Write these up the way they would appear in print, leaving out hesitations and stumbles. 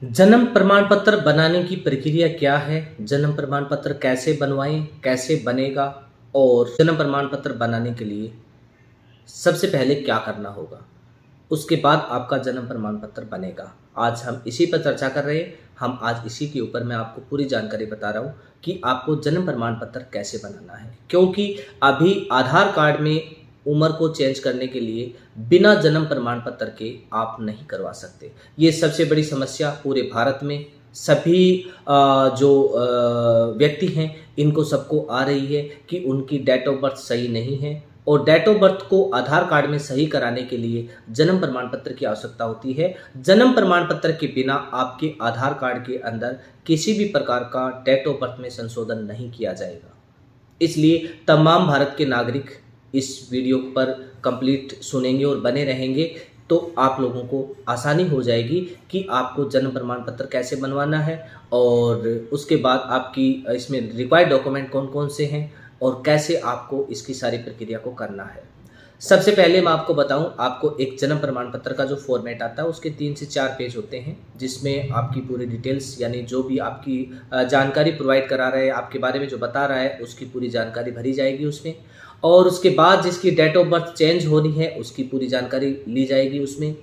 जन्म प्रमाण पत्र बनाने की प्रक्रिया क्या है? जन्म प्रमाण पत्र कैसे बनवाएँ? कैसे बनेगा? और जन्म प्रमाण पत्र बनाने के लिए सबसे पहले क्या करना होगा? उसके बाद आपका जन्म प्रमाण पत्र बनेगा। आज हम इसी पर चर्चा कर रहे हैं। हम आज इसी के ऊपर मैं आपको पूरी जानकारी बता रहा हूँ कि आपको जन्म प्रमाण पत्र कैसे बनाना है। क्योंकि अभी आधार कार्ड में उम्र को चेंज करने के लिए बिना जन्म प्रमाण पत्र के आप नहीं करवा सकते। ये सबसे बड़ी समस्या पूरे भारत में सभी जो व्यक्ति हैं इनको सबको आ रही है कि उनकी डेट ऑफ बर्थ सही नहीं है और डेट ऑफ बर्थ को आधार कार्ड में सही कराने के लिए जन्म प्रमाण पत्र की आवश्यकता होती है। जन्म प्रमाण पत्र के बिना आपके आधार कार्ड के अंदर किसी भी प्रकार का डेट ऑफ बर्थ में संशोधन नहीं किया जाएगा। इसलिए तमाम भारत के नागरिक इस वीडियो पर कंप्लीट सुनेंगे और बने रहेंगे तो आप लोगों को आसानी हो जाएगी कि आपको जन्म प्रमाण पत्र कैसे बनवाना है और उसके बाद आपकी इसमें रिक्वायर्ड डॉक्यूमेंट कौन कौन से हैं और कैसे आपको इसकी सारी प्रक्रिया को करना है। सबसे पहले मैं आपको बताऊं, आपको एक जन्म प्रमाण पत्र का जो फॉर्मेट आता है उसके 3 से 4 पेज होते हैं जिसमें आपकी पूरी डिटेल्स यानी जो भी आपकी जानकारी प्रोवाइड करा रहा है, आपके बारे में जो बता रहा है उसकी पूरी जानकारी भरी जाएगी उसमें। और उसके बाद जिसकी डेट ऑफ बर्थ चेंज होनी है उसकी पूरी जानकारी ली जाएगी उसमें।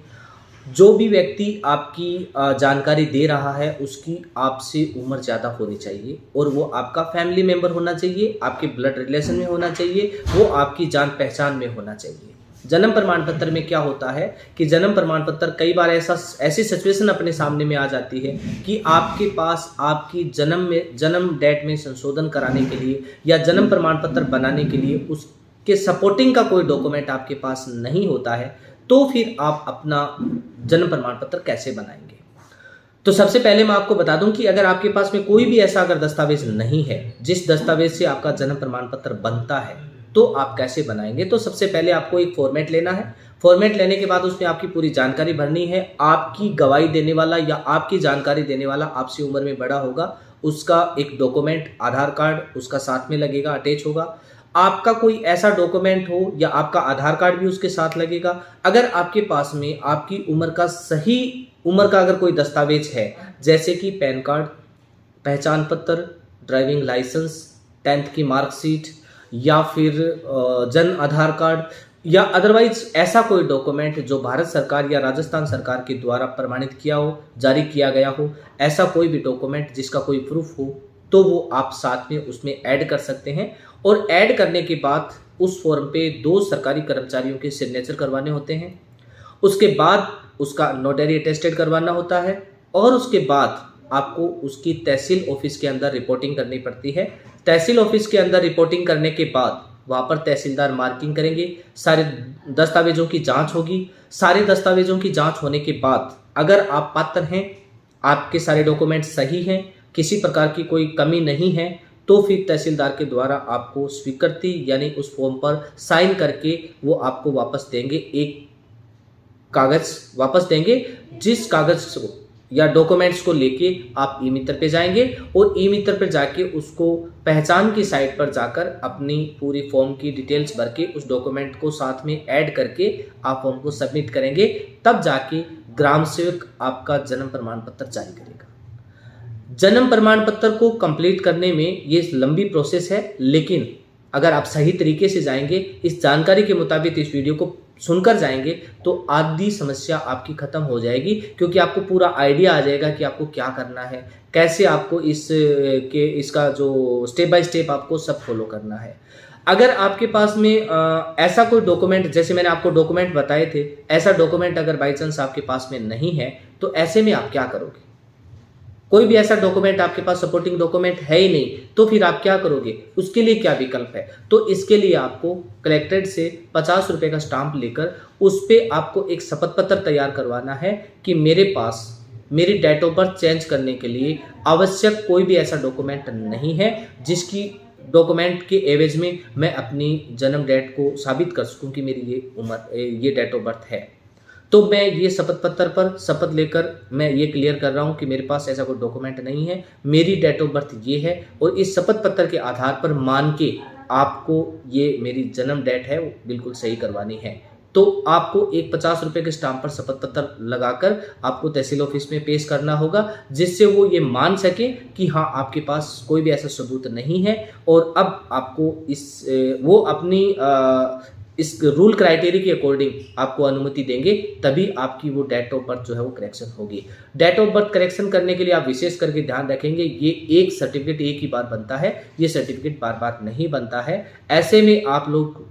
जो भी व्यक्ति आपकी जानकारी दे रहा है उसकी आपसे उम्र ज़्यादा होनी चाहिए और वो आपका फैमिली मेम्बर होना चाहिए, आपके ब्लड रिलेशन में होना चाहिए, वो आपकी जान पहचान में होना चाहिए। जन्म प्रमाण पत्र में क्या होता है कि जन्म प्रमाण पत्र कई बार ऐसी सिचुएशन अपने सामने में आ जाती है कि आपके पास आपकी जन्म डेट में संशोधन कराने के लिए या जन्म प्रमाण पत्र बनाने के लिए उसके सपोर्टिंग का कोई डॉक्यूमेंट आपके पास नहीं होता है, तो फिर आप अपना जन्म प्रमाण पत्र कैसे बनाएंगे। तो सबसे पहले मैं आपको बता दूं कि अगर आपके पास में कोई भी ऐसा अगर दस्तावेज नहीं है जिस दस्तावेज से आपका जन्म प्रमाण पत्र बनता है तो आप कैसे बनाएंगे। तो सबसे पहले आपको एक फॉर्मेट लेना है। फॉर्मेट लेने के बाद उसमें आपकी पूरी जानकारी भरनी है। आपकी गवाही देने वाला या आपकी जानकारी देने वाला आपसे उम्र में बड़ा होगा, उसका एक डॉक्यूमेंट आधार कार्ड उसका साथ में लगेगा, अटैच होगा। आपका कोई ऐसा डॉक्यूमेंट हो या आपका आधार कार्ड भी उसके साथ लगेगा। अगर आपके पास में आपकी उम्र का सही उम्र का अगर कोई दस्तावेज है जैसे कि पैन कार्ड, पहचान पत्र, ड्राइविंग लाइसेंस, 10th की मार्कशीट या फिर जन आधार कार्ड या अदरवाइज ऐसा कोई डॉक्यूमेंट जो भारत सरकार या राजस्थान सरकार के द्वारा प्रमाणित किया हो, जारी किया गया हो, ऐसा कोई भी डॉक्यूमेंट जिसका कोई प्रूफ हो तो वो आप साथ में उसमें ऐड कर सकते हैं। और ऐड करने के बाद उस फॉर्म पे 2 सरकारी कर्मचारियों के सिग्नेचर करवाने होते हैं। उसके बाद उसका नोटरी अटेस्टेड करवाना होता है और उसके बाद आपको उसकी तहसील ऑफिस के अंदर रिपोर्टिंग करनी पड़ती है। तहसील ऑफिस के अंदर रिपोर्टिंग करने के बाद वहाँ पर तहसीलदार मार्किंग करेंगे, सारे दस्तावेजों की जांच होगी। सारे दस्तावेजों की जांच होने के बाद अगर आप पात्र हैं, आपके सारे डॉक्यूमेंट सही हैं, किसी प्रकार की कोई कमी नहीं है, तो फिर तहसीलदार के द्वारा आपको स्वीकृति यानी उस फॉर्म पर साइन करके वो आपको वापस देंगे, एक कागज वापस देंगे जिस कागज को या डॉक्यूमेंट्स को लेके आप ई मित्र पे जाएंगे और ई मित्र पे जाके उसको पहचान की साइट पर जाकर अपनी पूरी फॉर्म की डिटेल्स भर के उस डॉक्यूमेंट को साथ में ऐड करके आप फॉर्म को सबमिट करेंगे। तब जाके ग्राम सेवक आपका जन्म प्रमाण पत्र जारी करेगा। जन्म प्रमाण पत्र को कंप्लीट करने में ये लंबी प्रोसेस है, लेकिन अगर आप सही तरीके से जाएंगे, इस जानकारी के मुताबिक इस वीडियो को सुनकर जाएंगे तो आधी समस्या आपकी खत्म हो जाएगी, क्योंकि आपको पूरा आइडिया आ जाएगा कि आपको क्या करना है, कैसे आपको इसका जो स्टेप बाय स्टेप आपको सब फॉलो करना है। अगर आपके पास में ऐसा कोई डॉक्यूमेंट, जैसे मैंने आपको डॉक्यूमेंट बताए थे, ऐसा डॉक्यूमेंट अगर बाई चांस आपके पास में नहीं है तो ऐसे में आप क्या करोगे। कोई भी ऐसा डॉक्यूमेंट आपके पास सपोर्टिंग डॉक्यूमेंट है ही नहीं तो फिर आप क्या करोगे, उसके लिए क्या विकल्प है। तो इसके लिए आपको कलेक्ट्रेट से 50 रुपये का स्टाम्प लेकर उस पर आपको एक शपथ पत्र तैयार करवाना है कि मेरे पास मेरी डेट ऑफ बर्थ चेंज करने के लिए आवश्यक कोई भी ऐसा डॉक्यूमेंट नहीं है जिसकी डॉक्यूमेंट के एवज में मैं अपनी जन्म डेट को साबित कर सकूं कि मेरी ये उम्र, ये डेट ऑफ बर्थ है। तो मैं ये शपथ पत्र पर शपथ लेकर मैं ये क्लियर कर रहा हूँ कि मेरे पास ऐसा कोई डॉक्यूमेंट नहीं है, मेरी डेट ऑफ बर्थ ये है और इस शपथ पत्र के आधार पर मान के आपको ये मेरी जन्म डेट है वो बिल्कुल सही करवानी है। तो आपको एक 50 रुपये के स्टाम्प पर शपथ पत्र लगाकर आपको तहसील ऑफिस में पेश करना होगा, जिससे वो ये मान सके कि हाँ आपके पास कोई भी ऐसा सबूत नहीं है और अब आपको वो अपनी इस रूल क्राइटेरिया के अकॉर्डिंग आपको अनुमति देंगे, तभी आपकी वो डेट ऑफ बर्थ जो है वो करेक्शन होगी। डेट ऑफ बर्थ करेक्शन करने के लिए आप विशेष करके ध्यान रखेंगे, ये एक सर्टिफिकेट एक ही बार बनता है, ये सर्टिफिकेट बार बार नहीं बनता है। ऐसे में आप लोग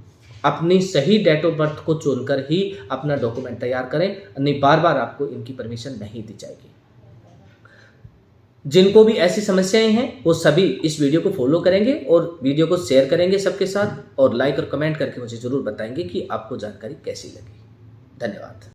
अपनी सही डेट ऑफ बर्थ को चुनकर ही अपना डॉक्यूमेंट तैयार करें, नहीं बार बार आपको इनकी परमिशन नहीं दी जाएगी। जिनको भी ऐसी समस्याएं हैं वो सभी इस वीडियो को फॉलो करेंगे और वीडियो को शेयर करेंगे सबके साथ, और लाइक और कमेंट करके मुझे ज़रूर बताएंगे कि आपको जानकारी कैसी लगी। धन्यवाद।